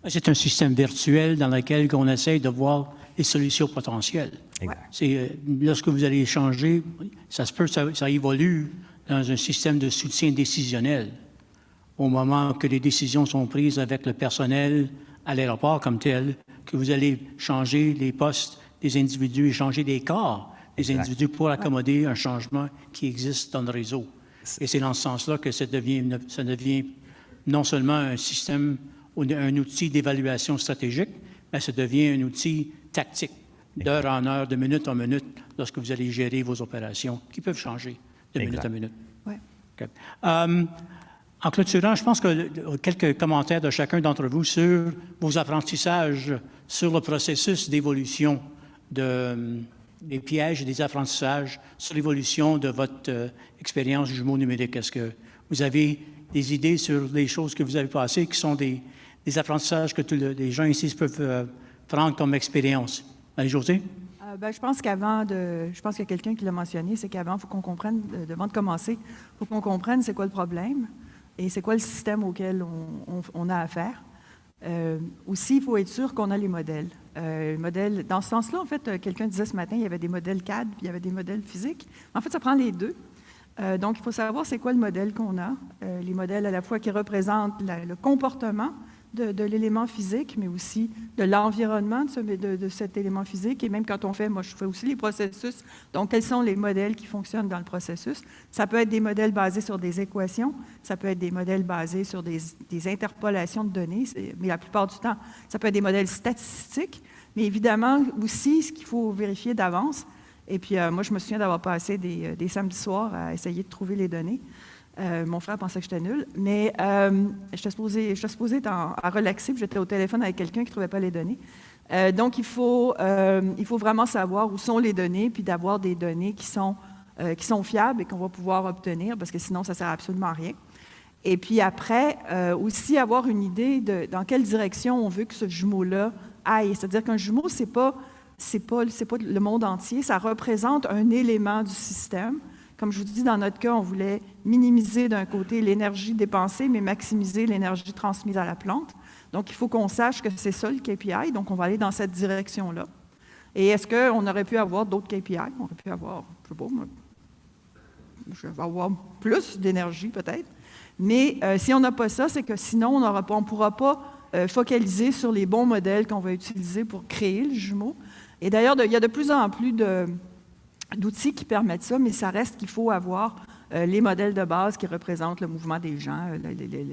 C'est un système virtuel dans lequel on essaye de voir les solutions potentielles. Exact. Lorsque vous allez changer, ça évolue dans un système de soutien décisionnel. Au moment que les décisions sont prises avec le personnel à l'aéroport comme tel, que vous allez changer les postes des individus et changer des corps des individus pour accommoder un changement qui existe dans le réseau. Et c'est dans ce sens-là que ça devient non seulement un système ou un outil d'évaluation stratégique, mais ça devient un outil tactique, d'heure en heure, de minute en minute, lorsque vous allez gérer vos opérations, qui peuvent changer de minute à minute. Ouais. Okay. En clôturant, je pense que quelques commentaires de chacun d'entre vous sur vos apprentissages sur le processus d'évolution des pièges et des apprentissages sur l'évolution de votre expérience du jumeau numérique. Est-ce que vous avez des idées sur les choses que vous avez passées qui sont des apprentissages que les gens ici peuvent prendre comme expérience? Marie-Josée? Je pense qu'il y a quelqu'un qui l'a mentionné, c'est qu'avant, il faut qu'on comprenne, avant de commencer, il faut qu'on comprenne c'est quoi le problème et c'est quoi le système auquel on a affaire. Aussi, il faut être sûr qu'on a les modèles. Dans ce sens-là, en fait, quelqu'un disait ce matin, il y avait des modèles CAD puis il y avait des modèles physiques. En fait, ça prend les deux. Donc, il faut savoir c'est quoi le modèle qu'on a. Les modèles à la fois qui représentent le comportement de l'élément physique, mais aussi de l'environnement de cet élément physique. Et même quand je fais aussi les processus. Donc, quels sont les modèles qui fonctionnent dans le processus? Ça peut être des modèles basés sur des équations, ça peut être des modèles basés sur des interpolations de données, mais la plupart du temps, ça peut être des modèles statistiques, mais évidemment aussi ce qu'il faut vérifier d'avance. Et puis, moi, je me souviens d'avoir passé des samedis soirs à essayer de trouver les données. Mon frère pensait que j'étais nulle, mais j'étais supposée être à relaxer, puis j'étais au téléphone avec quelqu'un qui ne trouvait pas les données. Donc, il faut vraiment savoir où sont les données, puis d'avoir des données qui sont fiables et qu'on va pouvoir obtenir, parce que sinon, ça ne sert absolument à rien. Et puis après, aussi avoir une idée de dans quelle direction on veut que ce jumeau-là aille. C'est-à-dire qu'un jumeau, c'est pas le monde entier, ça représente un élément du système. Comme je vous dis, dans notre cas, on voulait minimiser d'un côté l'énergie dépensée, mais maximiser l'énergie transmise à la plante. Donc, il faut qu'on sache que c'est ça le KPI, donc on va aller dans cette direction-là. Et est-ce qu'on aurait pu avoir d'autres KPI? On aurait pu avoir, je sais pas, je vais avoir plus d'énergie peut-être. Mais si on n'a pas ça, c'est que sinon, on ne pourra pas focaliser sur les bons modèles qu'on va utiliser pour créer le jumeau. Et d'ailleurs, il y a de plus en plus d'outils qui permettent ça, mais ça reste qu'il faut avoir les modèles de base qui représentent le mouvement des gens,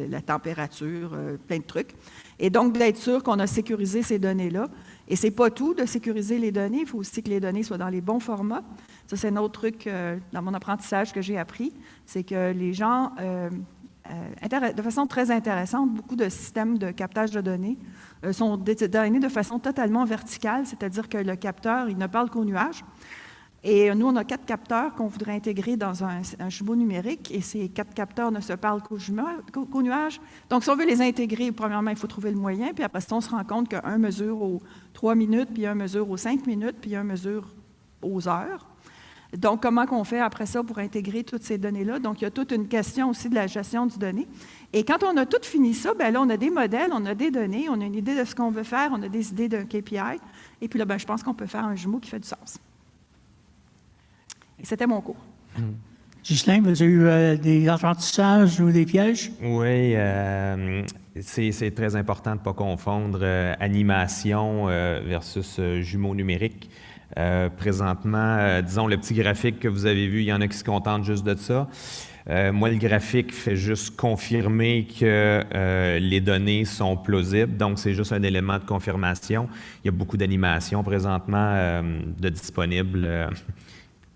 la température, plein de trucs. Et donc, d'être sûr qu'on a sécurisé ces données-là. Et ce n'est pas tout de sécuriser les données, il faut aussi que les données soient dans les bons formats. Ça, c'est un autre truc dans mon apprentissage que j'ai appris, c'est que les gens, de façon très intéressante, beaucoup de systèmes de captage de données sont designés de façon totalement verticale, c'est-à-dire que le capteur, il ne parle qu'au nuage. Et nous, on a 4 capteurs qu'on voudrait intégrer dans un jumeau numérique, et ces 4 capteurs ne se parlent qu'au nuage. Donc, si on veut les intégrer, premièrement, il faut trouver le moyen, puis après ça, on se rend compte qu'un mesure aux 3 minutes, puis un mesure aux 5 minutes, puis un mesure aux heures. Donc, comment qu'on fait après ça pour intégrer toutes ces données-là? Donc, il y a toute une question aussi de la gestion du données. Et quand on a tout fini ça, bien là, on a des modèles, on a des données, on a une idée de ce qu'on veut faire, on a des idées d'un KPI, et puis là, bien, je pense qu'on peut faire un jumeau qui fait du sens. Et c'était mon cours. Ghislain, vous avez eu des apprentissages ou des pièges? Oui, c'est très important de ne pas confondre animation versus jumeau numérique. Présentement, disons, le petit graphique que vous avez vu, il y en a qui se contentent juste de ça. Moi, le graphique fait juste confirmer que les données sont plausibles, donc c'est juste un élément de confirmation. Il y a beaucoup d'animations présentement de disponibles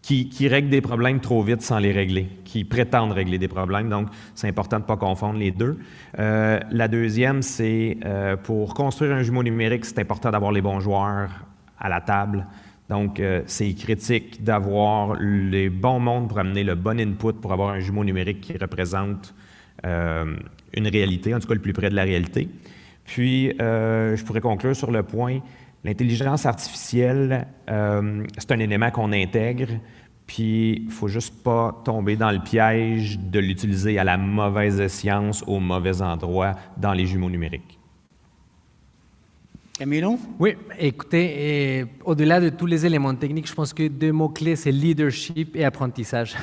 qui règlent des problèmes trop vite sans les régler, qui prétendent régler des problèmes, donc c'est important de ne pas confondre les deux. La deuxième, c'est pour construire un jumeau numérique, c'est important d'avoir les bons joueurs à la table. Donc, c'est critique d'avoir les bons mondes pour amener le bon input pour avoir un jumeau numérique qui représente une réalité, en tout cas le plus près de la réalité. Puis, je pourrais conclure sur le point, l'intelligence artificielle, c'est un élément qu'on intègre, puis il ne faut juste pas tomber dans le piège de l'utiliser à la mauvaise science, au mauvais endroit dans les jumeaux numériques. Camilo? Oui, écoutez, au-delà de tous les éléments techniques, je pense que 2 mots-clés, c'est leadership et apprentissage.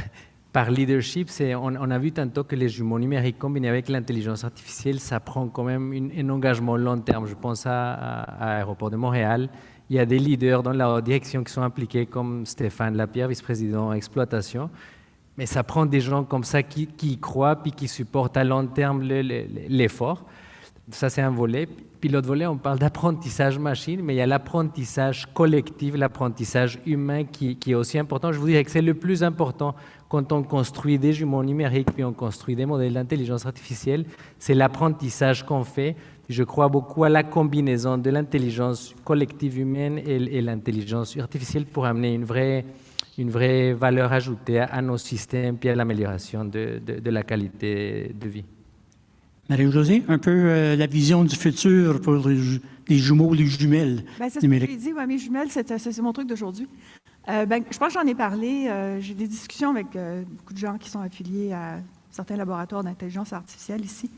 Par leadership, on a vu tantôt que les jumeaux numériques combinés avec l'intelligence artificielle, ça prend quand même un engagement long terme. Je pense à l'aéroport de Montréal. Il y a des leaders dans la direction qui sont impliqués, comme Stéphane Lapierre, vice-président exploitation. Mais ça prend des gens comme ça qui y croient puis qui supportent à long terme l'effort. Ça, c'est un volet. Puis l'autre volet, on parle d'apprentissage machine, mais il y a l'apprentissage collectif, l'apprentissage humain qui est aussi important. Je vous dirais que c'est le plus important quand on construit des jumeaux numériques, puis on construit des modèles d'intelligence artificielle. C'est l'apprentissage qu'on fait. Je crois beaucoup à la combinaison de l'intelligence collective humaine et l'intelligence artificielle pour amener une vraie valeur ajoutée à nos systèmes puis à l'amélioration de la qualité de vie. Marie-Josée, un peu la vision du futur pour les jumeaux, les jumelles Bien, c'est ce que j'ai dit. Ouais, mes jumelles, c'est mon truc d'aujourd'hui. Je pense que j'en ai parlé. J'ai des discussions avec beaucoup de gens qui sont affiliés à certains laboratoires d'intelligence artificielle ici.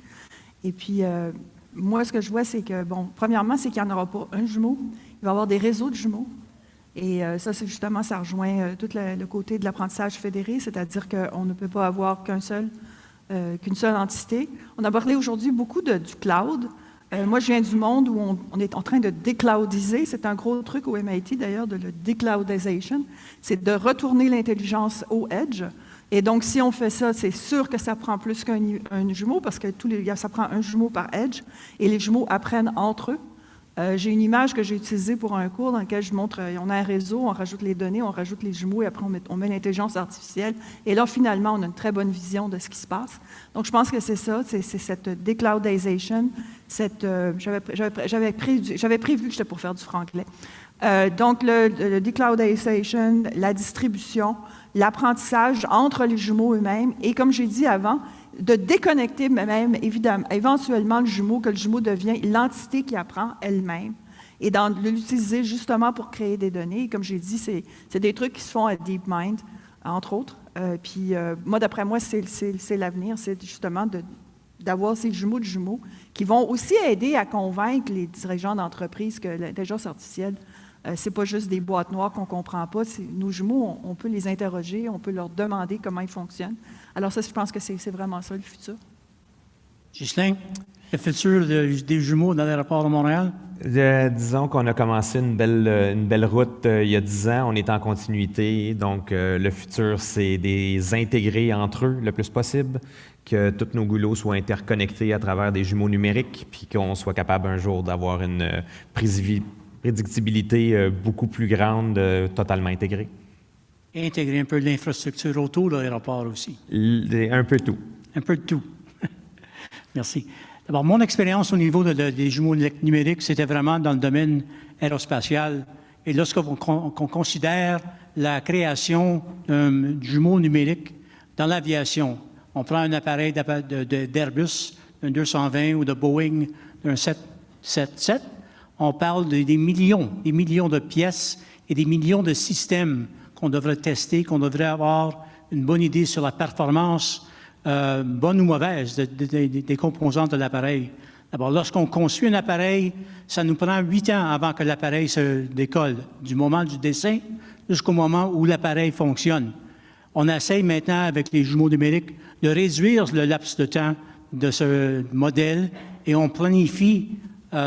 Et puis, moi, ce que je vois, c'est que, bon, premièrement, c'est qu'il n'y en aura pas un jumeau. Il va y avoir des réseaux de jumeaux. Et ça, c'est justement, ça rejoint tout le côté de l'apprentissage fédéré, c'est-à-dire qu'on ne peut pas avoir qu'une seule entité. On a parlé aujourd'hui beaucoup du cloud. Moi, je viens du monde où on est en train de décloudiser. C'est un gros truc au MIT, d'ailleurs, de le decloudization. C'est de retourner l'intelligence au edge. Et donc, si on fait ça, c'est sûr que ça prend plus qu'un jumeau, parce que ça prend un jumeau par edge, et les jumeaux apprennent entre eux. J'ai une image que j'ai utilisée pour un cours dans lequel je montre, on a un réseau, on rajoute les données, on rajoute les jumeaux, et après on met l'intelligence artificielle. Et là, finalement, on a une très bonne vision de ce qui se passe. Donc, je pense que c'est ça, c'est cette decloudization, j'avais prévu que j'étais pour faire du franglais. Donc, le decloudization, la distribution, l'apprentissage entre les jumeaux eux-mêmes. Et comme j'ai dit avant, de déconnecter même, évidemment, éventuellement le jumeau, que le jumeau devient l'entité qui apprend elle-même, et de l'utiliser justement pour créer des données. Comme j'ai dit, c'est des trucs qui se font à DeepMind, entre autres. Puis moi, d'après moi, c'est l'avenir, c'est justement d'avoir ces jumeaux de jumeaux qui vont aussi aider à convaincre les dirigeants d'entreprise que l'intelligence artificielle, c'est pas juste des boîtes noires qu'on comprend pas. Nos jumeaux, on peut les interroger, on peut leur demander comment ils fonctionnent. Alors ça, je pense que c'est vraiment ça, le futur. Ghislain, le futur des jumeaux dans l'aéroport de Montréal? Disons qu'on a commencé une belle route il y a 10 ans. On est en continuité. Donc, le futur, c'est des intégrer entre eux le plus possible, que tous nos goulots soient interconnectés à travers des jumeaux numériques, puis qu'on soit capable un jour d'avoir une prédictibilité beaucoup plus grande, totalement intégrée. Et intégrer un peu de l'infrastructure autour de l'aéroport aussi. Un peu tout. Un peu de tout. Merci. D'abord, mon expérience au niveau des jumeaux numériques, c'était vraiment dans le domaine aérospatial. Et lorsqu'on considère la création d'un jumeau numérique dans l'aviation, on prend un appareil d'Airbus, un 220 ou de Boeing, un 777, on parle des millions de pièces et des millions de systèmes qu'on devrait tester, qu'on devrait avoir une bonne idée sur la performance, bonne ou mauvaise, des composantes de l'appareil. D'abord, lorsqu'on construit un appareil, ça nous prend 8 ans avant que l'appareil se décolle, du moment du dessin jusqu'au moment où l'appareil fonctionne. On essaye maintenant, avec les jumeaux numériques, de réduire le laps de temps de ce modèle et on planifie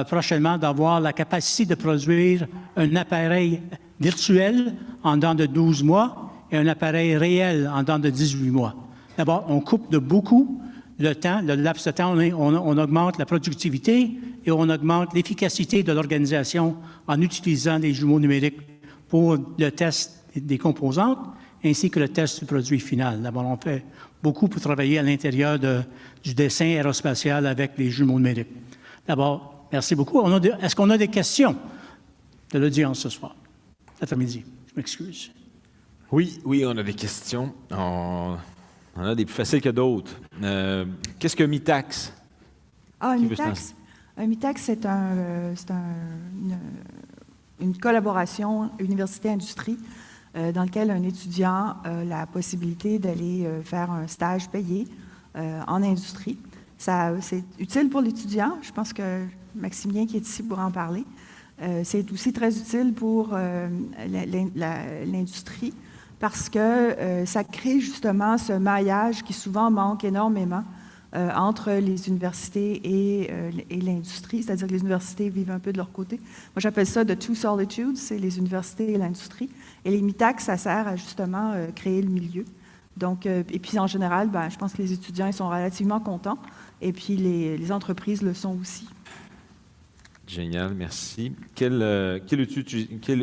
prochainement d'avoir la capacité de produire un appareil virtuel en dedans de 12 mois et un appareil réel en dedans de 18 mois. D'abord, on coupe de beaucoup le temps, le laps de temps, on augmente la productivité et on augmente l'efficacité de l'organisation en utilisant les jumeaux numériques pour le test des composantes ainsi que le test du produit final. D'abord, on fait beaucoup pour travailler à l'intérieur du dessin aérospatial avec les jumeaux numériques. D'abord, merci beaucoup. Est-ce qu'on a des questions de l'audience ce soir, cet après-midi? Je m'excuse. Oui, on a des questions. On a des plus faciles que d'autres. Qu'est-ce que MITAX? Un MITAX, c'est une collaboration université-industrie dans laquelle un étudiant a la possibilité d'aller faire un stage payé en industrie. C'est utile pour l'étudiant. Je pense que Maximilien qui est ici pour en parler. C'est aussi très utile pour l'industrie parce que ça crée justement ce maillage qui souvent manque énormément entre les universités et l'industrie, c'est-à-dire que les universités vivent un peu de leur côté. Moi, j'appelle ça the two solitudes, c'est les universités et l'industrie. Et les MITAC, ça sert à justement créer le milieu. Donc, et puis en général, je pense que les étudiants ils sont relativement contents, et puis les entreprises le sont aussi. Génial, merci. Quel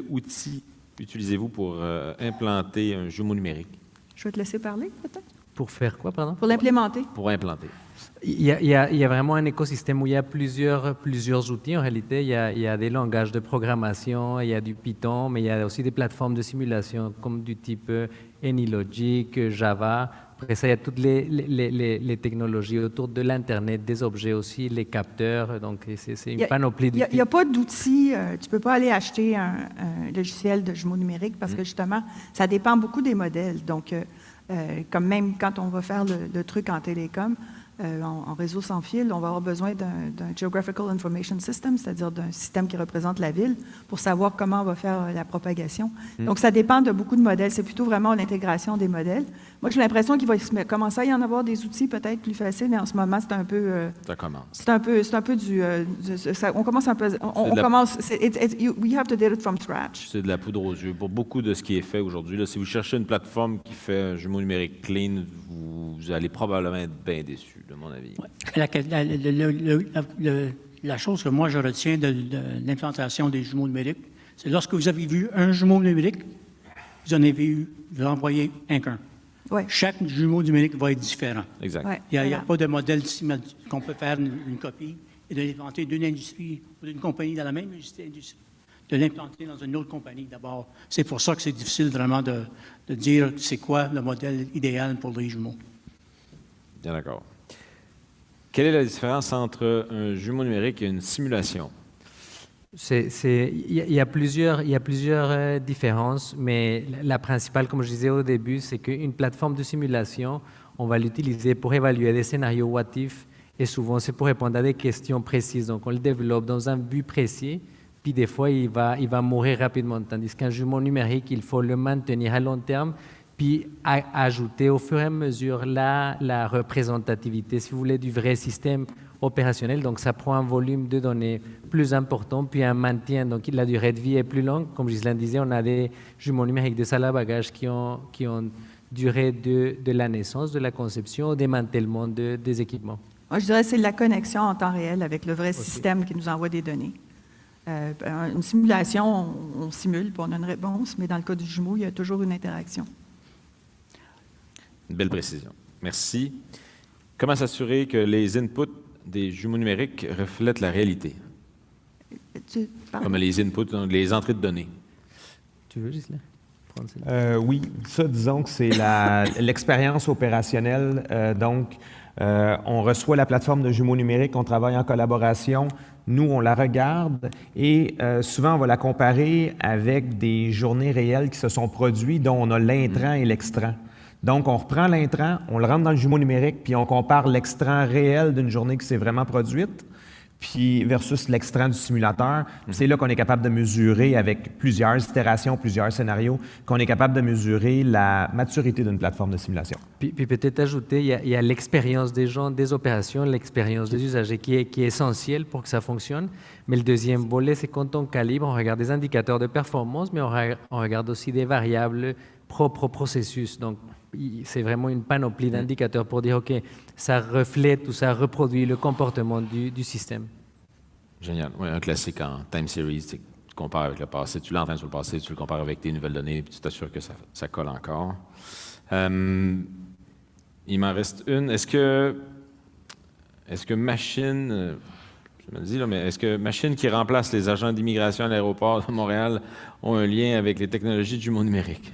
outil utilisez-vous pour implanter un jumeau numérique? Je vais te laisser parler, peut-être. Pour faire quoi, pardon? Pour l'implémenter. Pour implanter. Il y a vraiment un écosystème où il y a plusieurs outils. En réalité, il y a des langages de programmation, il y a du Python, mais il y a aussi des plateformes de simulation comme du type AnyLogic, Java. Après ça, il y a toutes les technologies autour de l'Internet, des objets aussi, les capteurs. Donc, c'est une panoplie d'outils. Il n'y a pas d'outils. Tu ne peux pas aller acheter un logiciel de jumeaux numériques parce que justement, ça dépend beaucoup des modèles. Donc, comme même quand on va faire le truc en télécom, en réseau sans fil, on va avoir besoin d'un Geographical Information System, c'est-à-dire d'un système qui représente la ville, pour savoir comment on va faire la propagation. Donc, ça dépend de beaucoup de modèles. C'est plutôt vraiment l'intégration des modèles. Moi, j'ai l'impression qu'il va commencer à y en avoir des outils peut-être plus faciles, mais en ce moment, c'est un peu... Ça commence. C'est un peu du... on commence un peu... On commence... We have to do it from scratch. C'est de la poudre aux yeux. Pour beaucoup de ce qui est fait aujourd'hui, là, si vous cherchez une plateforme qui fait un jumeau numérique clean, vous allez probablement être bien déçu, de mon avis. Ouais. La chose que moi je retiens de l'implantation des jumeaux numériques, c'est lorsque vous avez vu un jumeau numérique, vous en voyez qu'un. Ouais. Chaque jumeau numérique va être différent. Exact. Ouais, Il n'y a voilà. pas de modèle qu'on peut faire une copie et de l'implanter d'une industrie ou d'une compagnie dans la même industrie, de l'implanter dans une autre compagnie d'abord. C'est pour ça que c'est difficile vraiment de dire c'est quoi le modèle idéal pour les jumeaux. Bien d'accord. Quelle est la différence entre un jumeau numérique et une simulation? Il y a plusieurs différences, mais la principale, comme je disais au début, c'est qu'une plateforme de simulation, on va l'utiliser pour évaluer des scénarios what if, et souvent c'est pour répondre à des questions précises. Donc on le développe dans un but précis, puis des fois il va mourir rapidement. Tandis qu'un jumeau numérique, il faut le maintenir à long terme, puis ajouter au fur et à mesure la représentativité, si vous voulez, du vrai système opérationnel. Donc ça prend un volume de données plus important, puis un maintien. Donc la durée de vie est plus longue. Comme Ghislain disait, on a des jumeaux numériques de salle à bagages qui ont duré de la naissance, de la conception au démantèlement des équipements. Moi, je dirais que c'est la connexion en temps réel avec le vrai système qui nous envoie des données. Une simulation, on simule, puis on a une réponse, mais dans le cas du jumeau, il y a toujours une interaction. Une belle précision. Merci. Comment s'assurer que les inputs des jumeaux numériques reflètent la réalité? Comme les inputs, donc les entrées de données. Tu veux, Ghislain? Prendre celle-là. Oui, ça, disons que c'est l'expérience opérationnelle. On reçoit la plateforme de jumeaux numériques, on travaille en collaboration. Nous, on la regarde et souvent, on va la comparer avec des journées réelles qui se sont produites dont on a l'intrant et l'extrant. Donc, on reprend l'intrant, on le rentre dans le jumeau numérique, puis on compare l'extrant réel d'une journée qui s'est vraiment produite, puis versus l'extrant du simulateur. C'est là qu'on est capable de mesurer avec plusieurs itérations, plusieurs scénarios, qu'on est capable de mesurer la maturité d'une plateforme de simulation. Puis peut-être ajouter, il y a l'expérience des gens, des opérations, l'expérience des usagers qui est essentielle pour que ça fonctionne. Mais le deuxième volet, c'est quand on calibre, on regarde des indicateurs de performance, mais on regarde aussi des variables propres au processus. Donc, c'est vraiment une panoplie d'indicateurs pour dire, OK, ça reflète ou ça reproduit le comportement du système. Génial. Oui, un classique en time series, tu compares avec le passé, tu l'entends sur le passé, tu le compares avec tes nouvelles données, puis tu t'assures que ça colle encore. Il m'en reste une. Est-ce que machine, je me dis là, mais est-ce que machines qui remplacent les agents d'immigration à l'aéroport de Montréal ont un lien avec les technologies du jumeau numérique?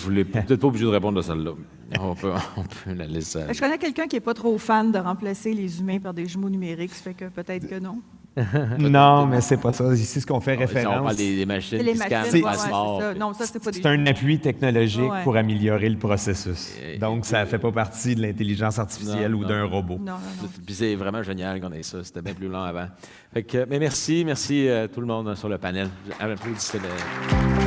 Vous n'êtes peut-être pas obligé de répondre à celle-là. On peut la laisser. Je connais quelqu'un qui n'est pas trop fan de remplacer les humains par des jumeaux numériques, ça fait que peut-être que non. Non, mais c'est pas ça. Ici, ce qu'on fait référence... On parle des machines C'est les qui scannent machines, le ouais, passeport. c'est ça. Non, ça, c'est pas des C'est un appui technologique Ouais. pour améliorer le processus. Donc, ça ne fait pas partie de l'intelligence artificielle ou d'un robot. Non. Puis c'est vraiment génial qu'on ait ça. C'était bien plus long avant. Fait que, mais merci tout le monde sur le panel. Applaudissez-le.